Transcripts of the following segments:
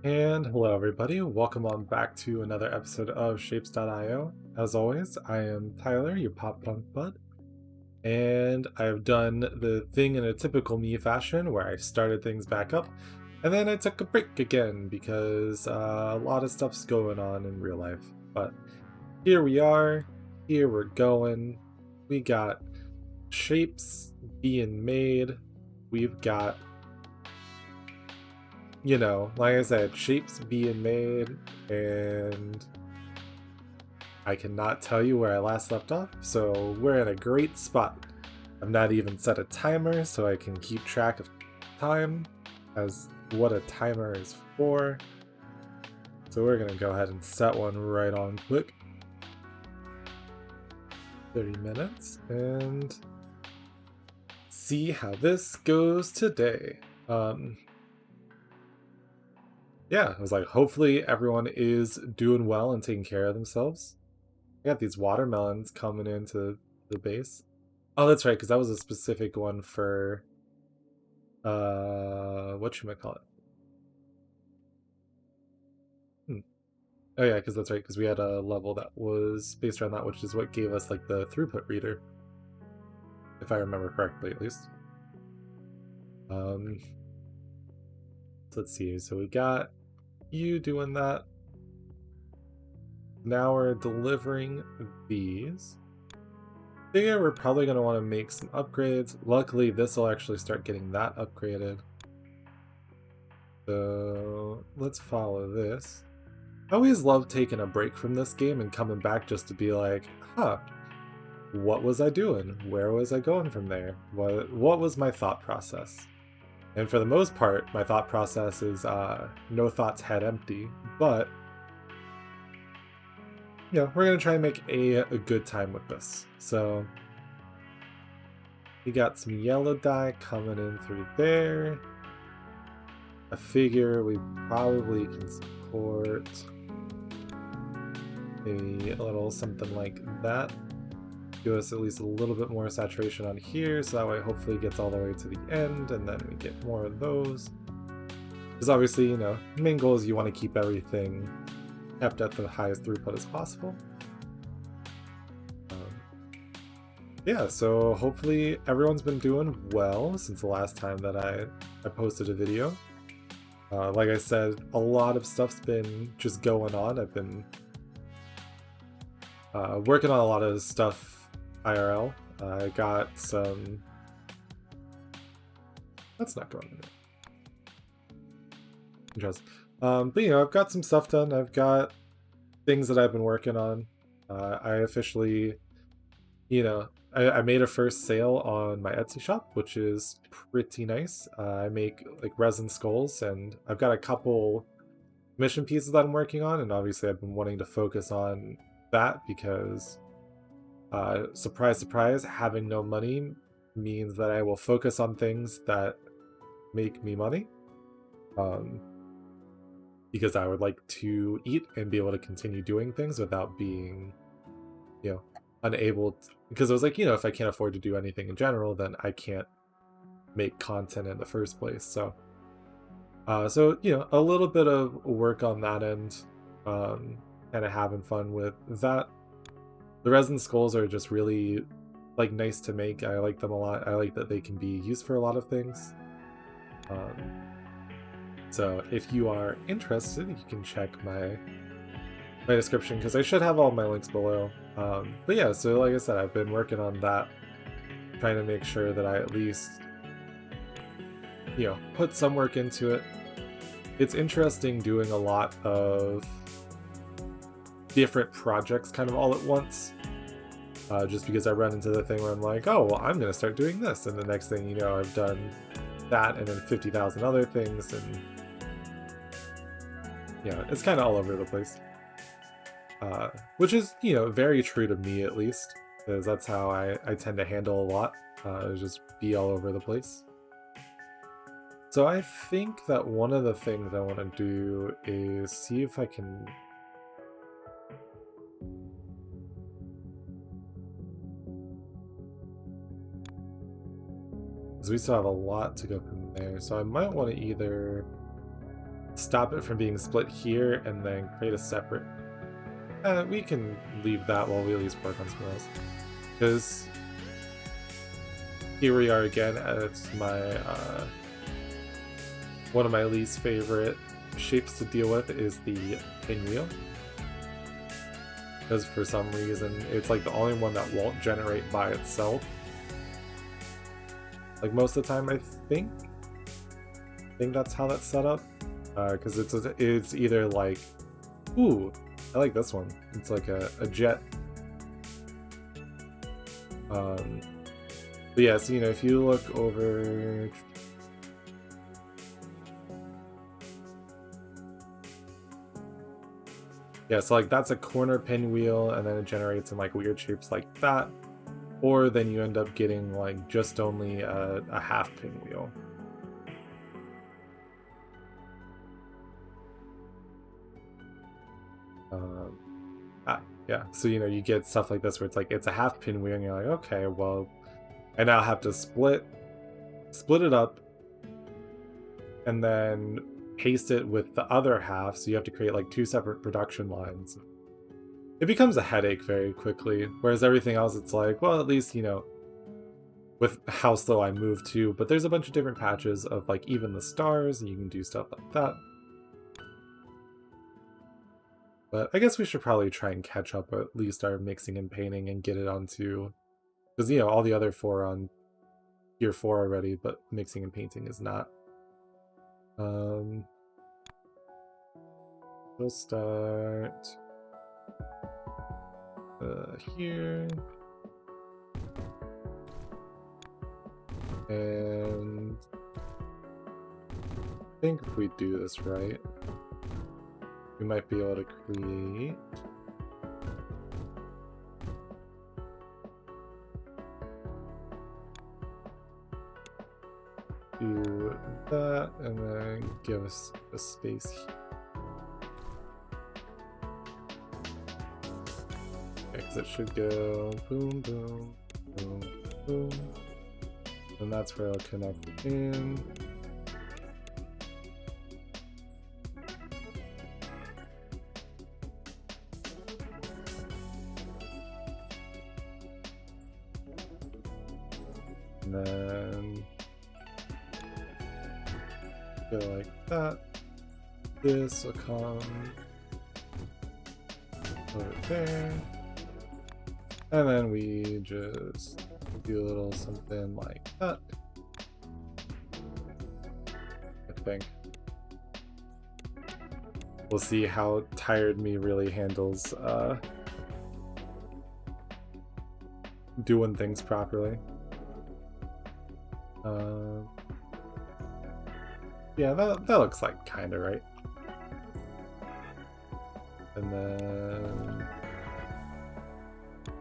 And hello, everybody. Welcome on back to another episode of Shapes.io. As always, I am Tyler, your pop punk bud, and I've done the thing in a typical me fashion where I started things back up, and then I took a break again because a lot of stuff's going on in real life. But here we are, here we're going. We got shapes being made, we've got like I said, shapes being made, and I cannot tell you where I last left off, so we're in a great spot. I've not even set a timer so I can keep track of time as what a timer is for. So we're gonna go ahead and set one right on quick. 30 minutes and see how this goes today. Yeah, I was like, hopefully everyone is doing well and taking care of themselves. I got these watermelons coming into the base. Oh, that's right, because that was a specific one for whatchamacallit. Hmm. Oh yeah, because that's right, because we had a level that was based around that, which is what gave us like the throughput reader, if I remember correctly at least. Um so let's see, so we got you doing that. Now we're delivering these. Yeah, we're probably going to want to make some upgrades. Luckily, this will actually start getting that upgraded. So let's follow this. I always love taking a break from this game and coming back just to be like, huh, what was I doing? Where was I going from there? What was my thought process? And for the most part, my thought process is no thoughts head empty, but we're going to try and make a good time with this. So we got some yellow dye coming in through there. I figure we probably can support a little something like that. Give us at least a little bit more saturation on here, so that way hopefully it gets all the way to the end, and then we get more of those. Because obviously, the main goal is you want to keep everything kept at the highest throughput as possible. Yeah, so hopefully everyone's been doing well since the last time that I posted a video. Like I said, a lot of stuff's been just going on. I've been working on a lot of stuff IRL. I got some... That's not going anywhere. Interesting. But I've got some stuff done. I've got things that I've been working on. I officially, I made a first sale on my Etsy shop, which is pretty nice. I make like resin skulls, and I've got a couple mission pieces that I'm working on, and obviously I've been wanting to focus on that because surprise surprise, having no money means that I will focus on things that make me money, because I would like to eat and be able to continue doing things without being unable to, because I was like, if I can't afford to do anything in general, then I can't make content in the first place. So a little bit of work on that end, kind of having fun with that. The resin skulls are just really like nice to make. I like them a lot. I like that they can be used for a lot of things. So if you are interested, you can check my description, because I should have all my links below. But yeah, so like I said, I've been working on that, trying to make sure that I at least put some work into it. It's interesting doing a lot of different projects kind of all at once, just because I run into the thing where I'm like, oh, well, I'm gonna start doing this, and the next thing you know, I've done that and then 50,000 other things, and it's kind of all over the place, which is very true to me, at least, because that's how I tend to handle a lot, just be all over the place. So I think that one of the things I want to do is see if I can... because we still have a lot to go from there, so I might want to either stop it from being split here and then create a separate. We can leave that while we at least work on something else. Because here we are again at my one of my least favorite shapes to deal with is the pinwheel. Because for some reason it's like the only one that won't generate by itself. Like most of the time, I think that's how that's set up. Because it's either like, ooh, I like this one. It's like a jet. But yeah, so if you look over. Yeah, so like that's a corner pinwheel, and then it generates in like weird shapes like that. Or then you end up getting like just only a half pinwheel. Yeah, so you get stuff like this where it's like it's a half pinwheel, and you're like, okay, well, I now have to split it up, and then paste it with the other half, so you have to create like 2 separate production lines. It becomes a headache very quickly, whereas everything else it's like, well, at least, with how slow I move too, but there's a bunch of different patches of like even the stars, and you can do stuff like that. But I guess we should probably try and catch up at least our mixing and painting and get it onto, because all the other 4 are on tier 4 already, but mixing and painting is not. We'll start here, and I think if we do this right, we might be able to create do that, and then give us a space here. Because it should go boom, boom, boom, boom. And that's where I'll connect in. And then go like that. This will come over there. And then we just do a little something like that. I think. We'll see how tired me really handles doing things properly. Yeah, that looks like kinda right. And then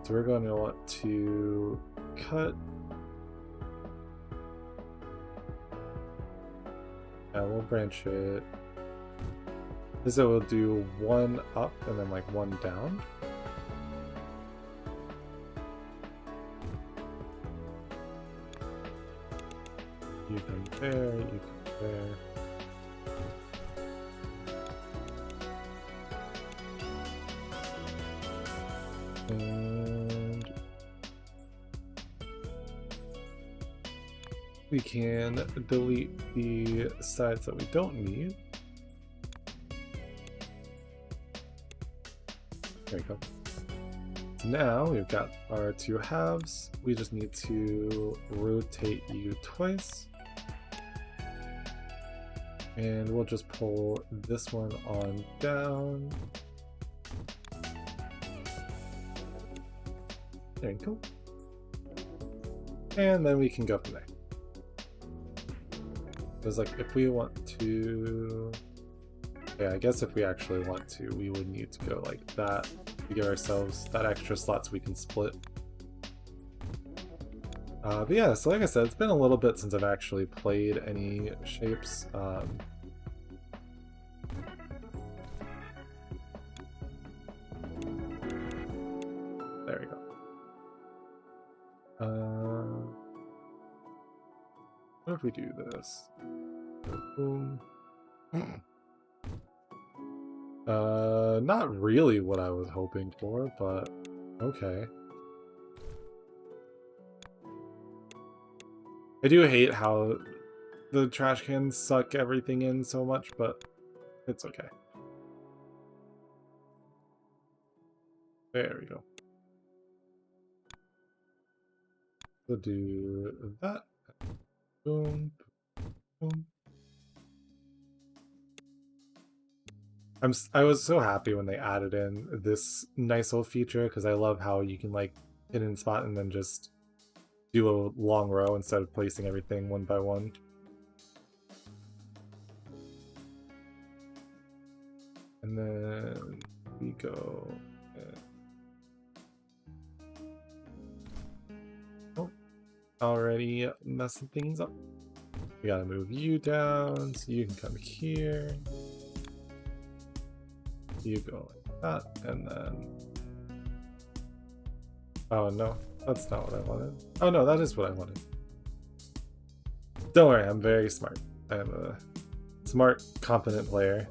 so we're going to want to cut. Yeah, we'll branch it. So we'll do 1 up and then like 1 down. You come there, you come there. And we can delete the sides that we don't need. There we go. So now we've got our 2 halves. We just need to rotate you twice. And we'll just pull this one on down. There you go. And then we can go from there. Because like if we want to, yeah, I guess if we actually want to, we would need to go like that to give ourselves that extra slot so we can split. But yeah, so like I said, it's been a little bit since I've actually played any shapes. There we go. What if we do this? Boom. Not really what I was hoping for, but okay. I do hate how the trash cans suck everything in so much, but it's okay. There we go. So do that. Boom, boom. I was so happy when they added in this nice little feature because I love how you can like hit in spot and then just do a long row instead of placing everything one by one. And then we go. Oh, already messing things up. We gotta move you down so you can come here. You go like that, and then. Oh no, that's not what I wanted. Oh no, that is what I wanted. Don't worry, I'm very smart. I am a smart, competent player.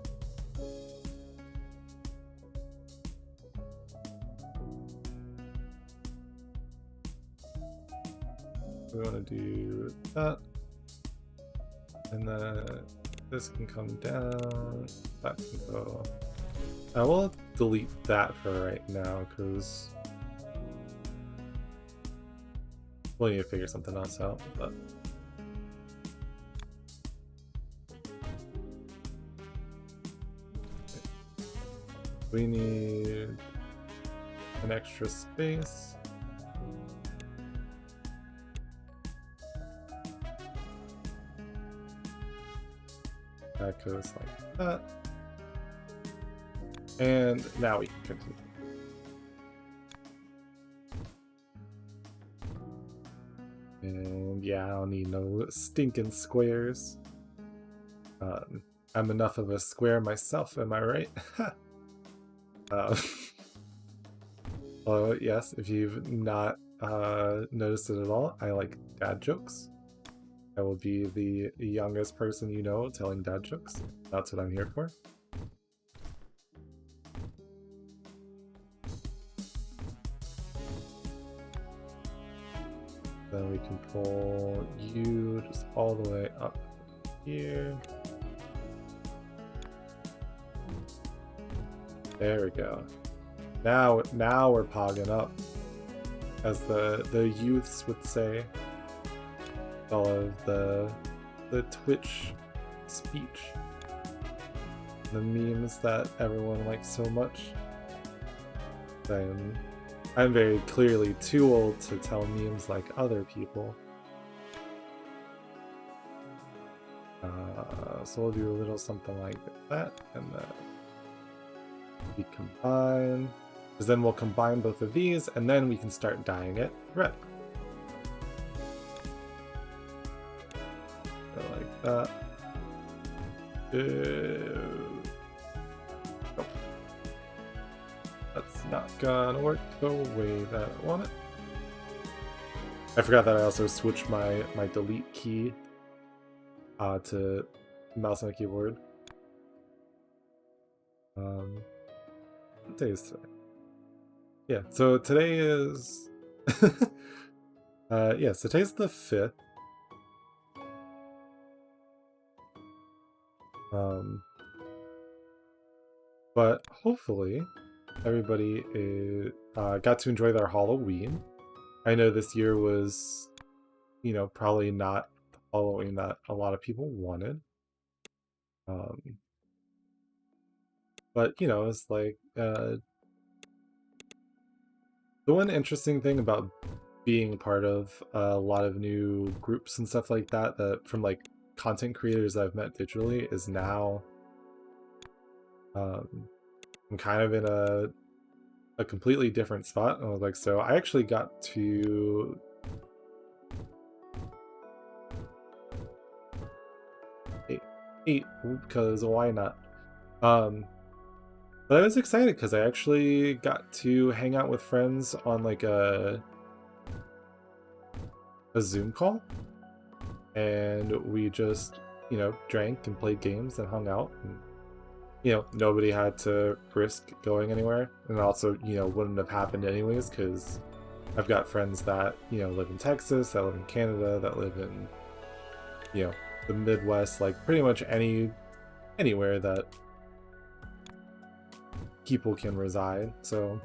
We want to do that. And then this can come down. That can go. I will delete that for right now because we'll need to figure something else out. But we need an extra space. That goes like that. And now we can continue. And yeah, I don't need no stinking squares. I'm enough of a square myself, am I right? Oh yes, if you've not noticed it at all, I like dad jokes. I will be the youngest person you know telling dad jokes. That's what I'm here for. Then we can pull you just all the way up here. There we go. Now we're pogging up, as the youths would say. All of the Twitch speech, the memes that everyone likes so much. I'm very clearly too old to tell memes like other people. So we'll do a little something like that, and then we combine, because then we'll combine both of these, and then we can start dyeing it red. So like that. Nope. That's not gonna work the way that I want it. I forgot that I also switched my delete key to mouse and keyboard. What day is today? Yeah, so today is yeah, so today's the 5th. But hopefully everybody got to enjoy their Halloween. I know this year was, probably not the Halloween that a lot of people wanted. But, it's like, the one interesting thing about being part of a lot of new groups and stuff like that from like content creators that I've met digitally is now I'm kind of in a completely different spot. And I was like, so I actually got to eat because why not? But I was excited because I actually got to hang out with friends on like a Zoom call, and we just drank and played games and hung out, and nobody had to risk going anywhere, and also, wouldn't have happened anyways, because I've got friends that, live in Texas, that live in Canada, that live in, the Midwest, like pretty much anywhere that people can reside. So,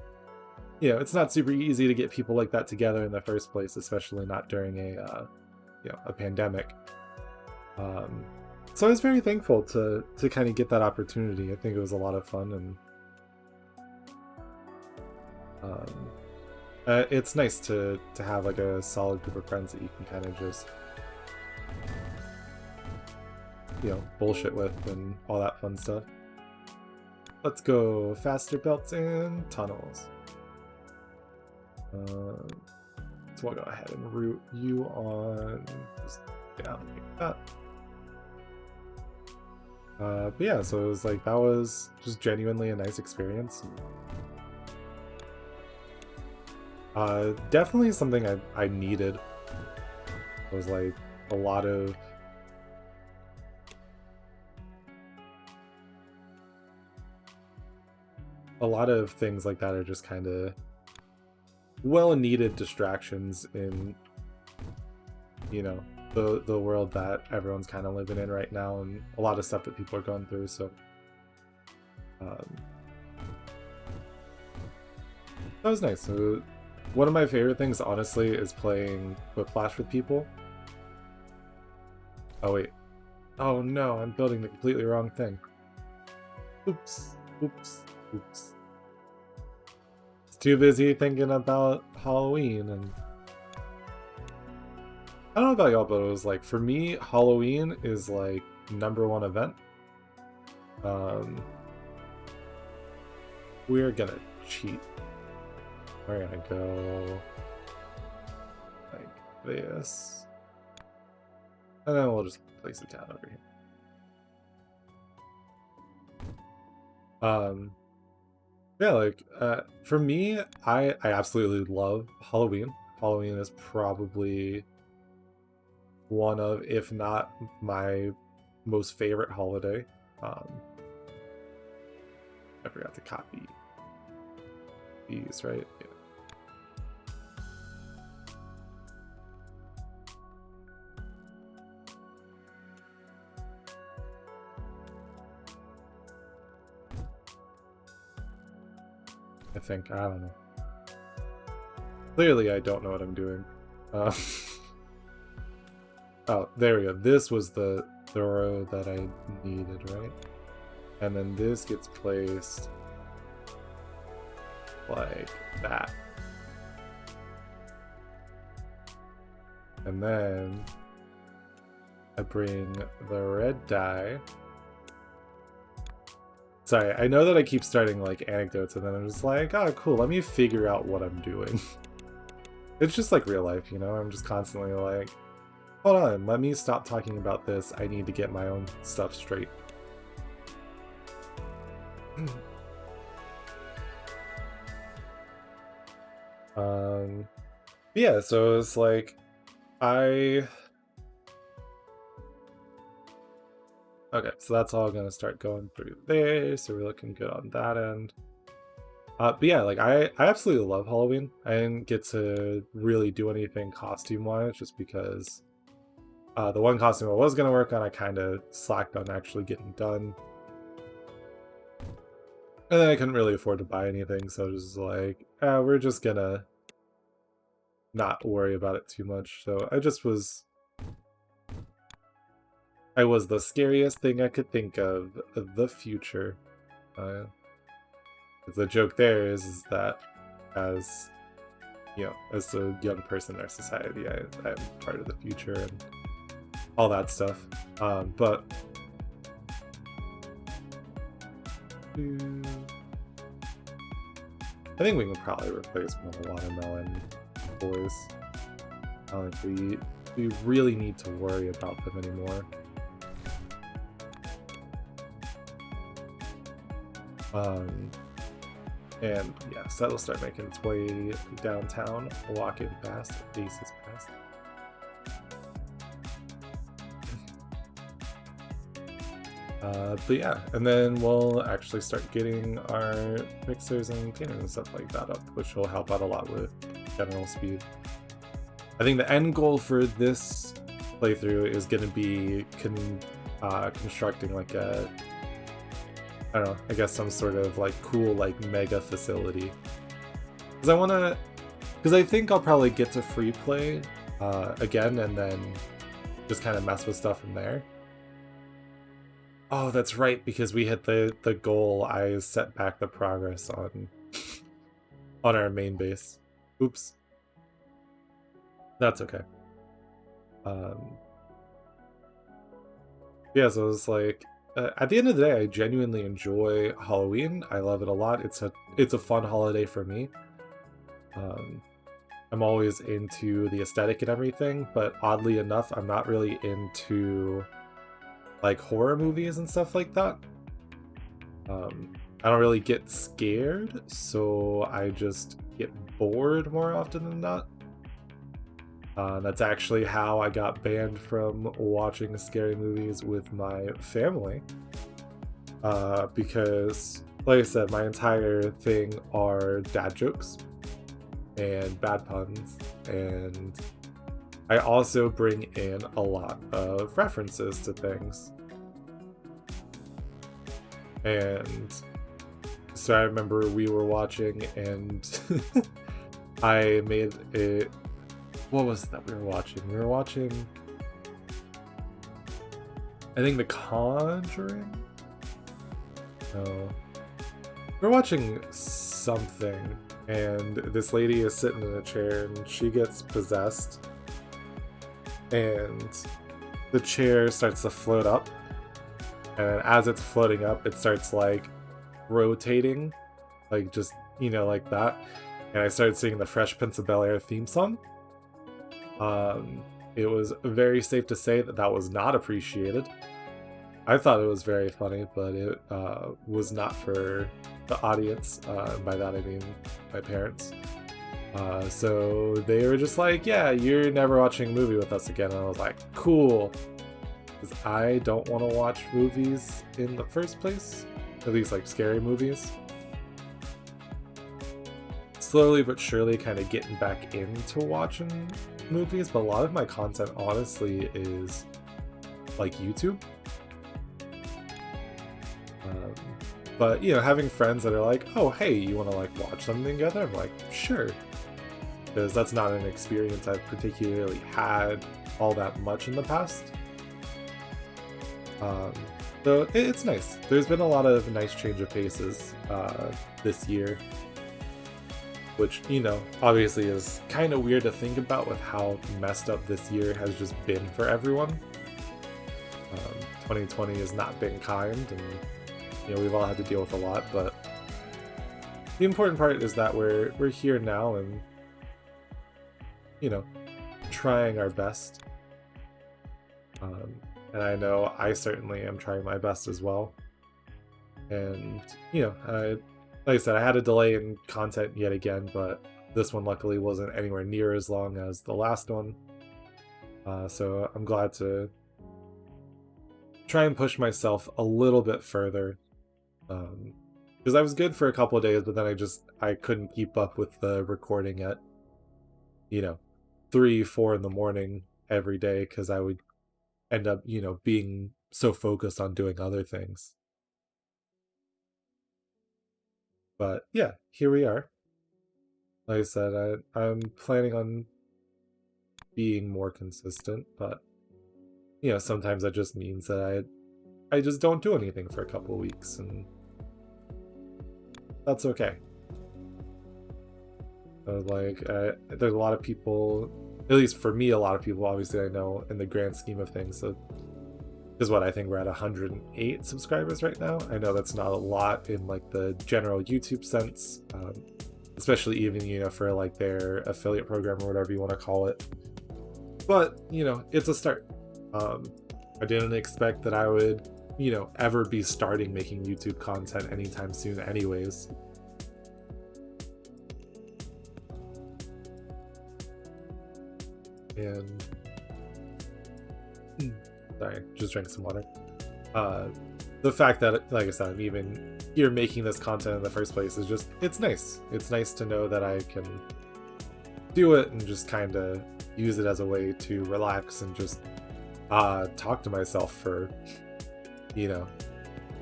it's not super easy to get people like that together in the first place, especially not during a pandemic. So I was very thankful to kind of get that opportunity. I think it was a lot of fun, and it's nice to have like a solid group of friends that you can kind of just bullshit with and all that fun stuff. Let's go faster belts and tunnels. So we'll go ahead and route you on just down like that. But yeah, so it was like, that was just genuinely a nice experience. Definitely something I needed. It was like a lot of things like that are just kind of well-needed distractions in the world that everyone's kind of living in right now, and a lot of stuff that people are going through. So that was nice. So one of my favorite things, honestly, is playing Whiplash with people. Oh wait, oh no, I'm building the completely wrong thing. Oops. It's too busy thinking about Halloween, and I don't know about y'all, but it was like, for me, Halloween is like #1 event. We're gonna cheat. We're gonna go like this, and then we'll just place it down over here. Yeah, like for me, I absolutely love Halloween. Halloween is probably one of, if not my most favorite holiday. I forgot to copy these, right? Yeah. I think, I don't know. Clearly I don't know what I'm doing. Oh, there we go. This was the row that I needed, right? And then this gets placed like that. And then I bring the red dye. Sorry, I know that I keep starting like anecdotes and then I'm just like, oh cool, let me figure out what I'm doing. It's just like real life, I'm just constantly like, hold on, let me stop talking about this. I need to get my own stuff straight. Yeah, so it's like, okay, so that's all gonna start going through there, so we're looking good on that end. But yeah, like I absolutely love Halloween. I didn't get to really do anything costume-wise just because the one costume I was gonna work on, I kind of slacked on actually getting done. And then I couldn't really afford to buy anything, so it was like, we're just gonna not worry about it too much. So I was the scariest thing I could think of the future. The joke there is that as as a young person in our society, I'm part of the future and all that stuff. But I think we can probably replace my watermelon boys. I don't think we really need to worry about them anymore. And yeah, so that'll start making its way downtown, walking fast, faces past. But yeah, and then we'll actually start getting our mixers and painters and stuff like that up, which will help out a lot with general speed. I think the end goal for this playthrough is going to be constructing like a, I don't know, I guess some sort of like cool like mega facility. Because I think I'll probably get to free play again and then just kind of mess with stuff from there. Oh, that's right, because we hit the goal. I set back the progress on on our main base. Oops. That's okay. Yeah, so it's like at the end of the day, I genuinely enjoy Halloween. I love it a lot. It's a fun holiday for me. I'm always into the aesthetic and everything, but oddly enough, I'm not really into like horror movies and stuff like that. I don't really get scared, so I just get bored more often than not. That's actually how I got banned from watching scary movies with my family. Because, like I said, my entire thing are dad jokes and bad puns, and I also bring in a lot of references to things. And so I remember we were watching, and I made it. What was that we were watching? We were watching, I think, The Conjuring? No. We were watching something, and this lady is sitting in a chair, and she gets possessed, and the chair starts to float up, and as it's floating up, it starts, like, rotating, like, just, you know, like that, and I started singing the Fresh Prince of Bel-Air theme song. It was very safe to say that that was not appreciated. I thought it was very funny, but it was not for the audience. By that I mean my parents. So they were just like, yeah, you're never watching a movie with us again. And I was like, cool. Because I don't want to watch movies in the first place. At least like scary movies. Slowly but surely kind of getting back into watching movies, but a lot of my content honestly is like YouTube. But you know, having friends that are like, oh hey, you want to like watch something together? I'm like, sure, because that's not an experience I've particularly had all that much in the past. So it's nice. There's been a lot of nice change of paces this year, which, you know, obviously is kind of weird to think about with how messed up this year has just been for everyone. 2020 has not been kind, and you know, we've all had to deal with a lot, but the important part is that we're here now and, you know, trying our best. And I know I certainly am trying my best as well. And, you know, like I said, I had a delay in content yet again, but this one luckily wasn't anywhere near as long as the last one. So I'm glad to try and push myself a little bit further. Because I was good for a couple of days, but then I couldn't keep up with the recording at, you know, 3-4 in the morning every day, because I would end up, you know, being so focused on doing other things. But yeah, here we are. Like I said, I'm planning on being more consistent, but you know, sometimes that just means that I just don't do anything for a couple of weeks, and that's okay. Like, there's a lot of people, at least for me, a lot of people, obviously, I know in the grand scheme of things, so is what I think we're at 108 subscribers right now. I know that's not a lot in like the general YouTube sense, especially even, you know, for like their affiliate program or whatever you want to call it. But, you know, it's a start. I didn't expect that I would, you know, ever be starting making YouTube content anytime soon anyways. And sorry, just drank some water. the fact that, like I said, I'm even here making this content in the first place is just, it's nice. It's nice to know that I can do it and just kind of use it as a way to relax and just talk to myself for, you know,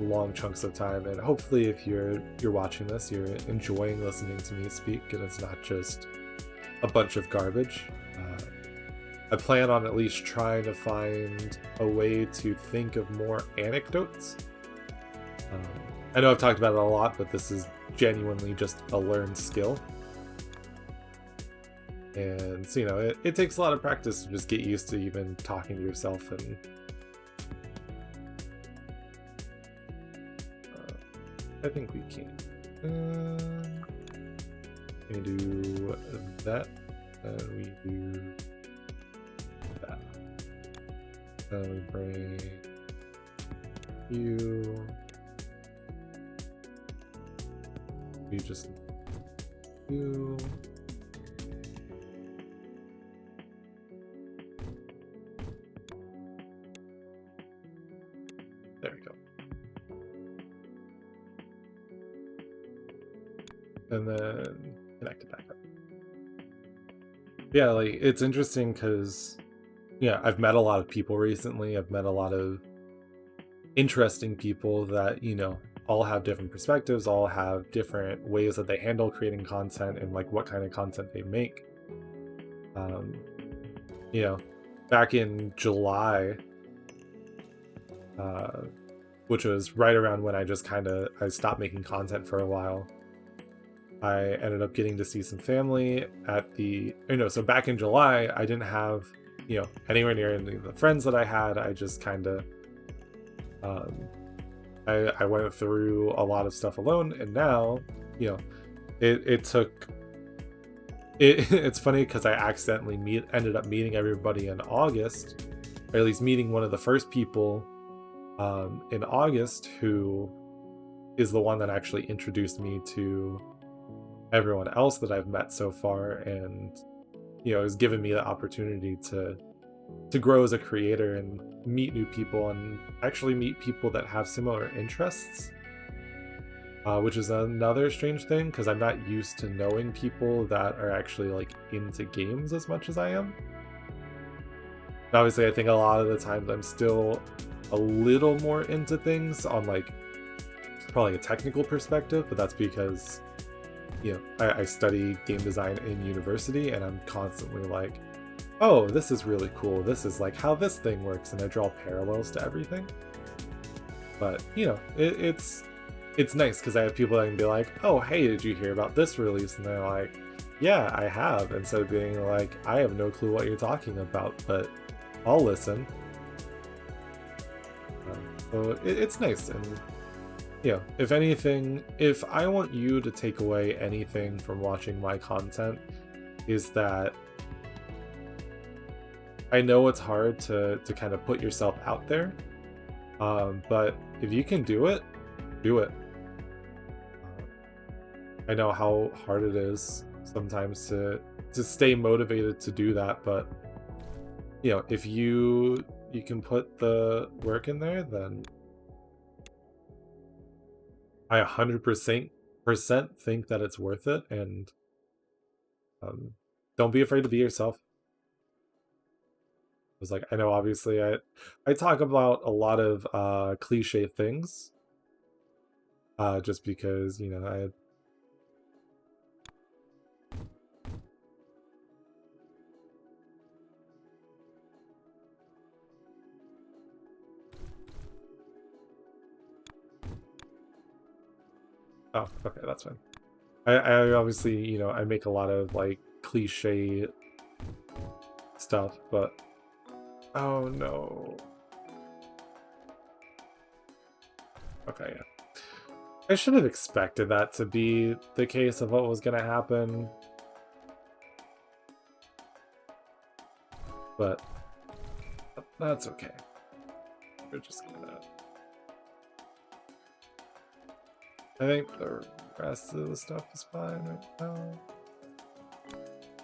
long chunks of time. And hopefully if you're watching this, you're enjoying listening to me speak and it's not just a bunch of garbage. I plan on at least trying to find a way to think of more anecdotes. I know I've talked about it a lot, but this is genuinely just a learned skill. And so, you know, it takes a lot of practice to just get used to even talking to yourself. And I think we can. We do that, and we do that. Then we bring you. We just you. There we go. And then connect it back up. Yeah, like, it's interesting because, yeah, I've met a lot of people recently. I've met a lot of interesting people that, you know, all have different perspectives, all have different ways that they handle creating content and like what kind of content they make. You know, back in July, which was right around when I just I stopped making content for a while, I ended up getting to see some family at so back in July, I didn't have, you know, anywhere near any of the friends that I had. I just I went through a lot of stuff alone, and now, you know, it's funny because I accidentally ended up meeting everybody in August, or at least meeting one of the first people in August, who is the one that actually introduced me to everyone else that I've met so far, and, you know, has given me the opportunity to grow as a creator and meet new people and actually meet people that have similar interests, which is another strange thing because I'm not used to knowing people that are actually like into games as much as I am. And obviously, I think a lot of the times I'm still a little more into things on like probably a technical perspective, but that's because, you know, I study game design in university, and I'm constantly like, oh, this is really cool, this is like how this thing works, and I draw parallels to everything. But, you know, it's nice because I have people that can be like, oh, hey, did you hear about this release? And they're like, yeah, I have. Instead of being like, I have no clue what you're talking about, but I'll listen. So it's nice. And, you know, if anything, if I want you to take away anything from watching my content, is that I know it's hard to kind of put yourself out there, but if you can do it, do it. I know how hard it is sometimes to stay motivated to do that, but, you know, if you can put the work in there, then I 100% think that it's worth it. And don't be afraid to be yourself. It's like, I know obviously I talk about a lot of cliche things, just because, you know, oh, okay, that's fine. I obviously, you know, I make a lot of like cliche stuff, but oh no. Okay, yeah. I should have expected that to be the case of what was gonna happen. But that's okay. We're just gonna... I think the rest of the stuff is fine right now.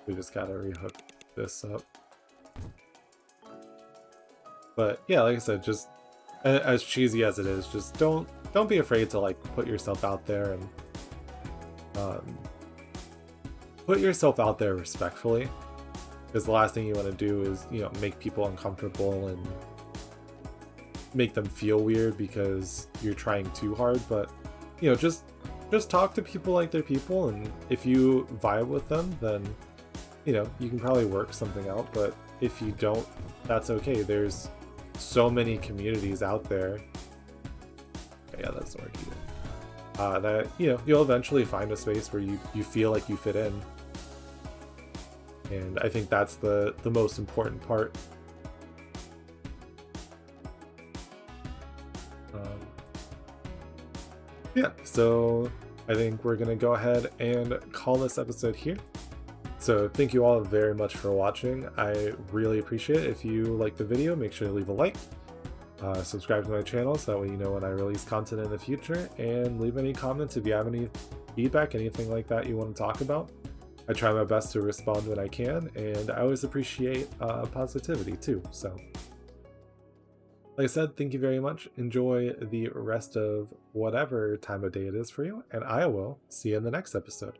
We just gotta rehook this up. But yeah, like I said, just as cheesy as it is, just don't be afraid to like put yourself out there and um, put yourself out there respectfully. Because the last thing you want to do is, you know, make people uncomfortable and make them feel weird because you're trying too hard. But, you know, just talk to people like they're people, and if you vibe with them, then, you know, you can probably work something out. But if you don't, that's okay. There's so many communities out there. Okay, yeah, that's not either. That, you know, you'll eventually find a space where you feel like you fit in. And I think that's the most important part. Yeah, so I think we're gonna go ahead and call this episode here. So thank you all very much for watching. I really appreciate it. If you like the video, make sure to leave a like, subscribe to my channel so that way you know when I release content in the future, and leave any comments if you have any feedback, anything like that you want to talk about. I try my best to respond when I can, and I always appreciate positivity too. So, like I said, thank you very much. Enjoy the rest of whatever time of day it is for you, and I will see you in the next episode.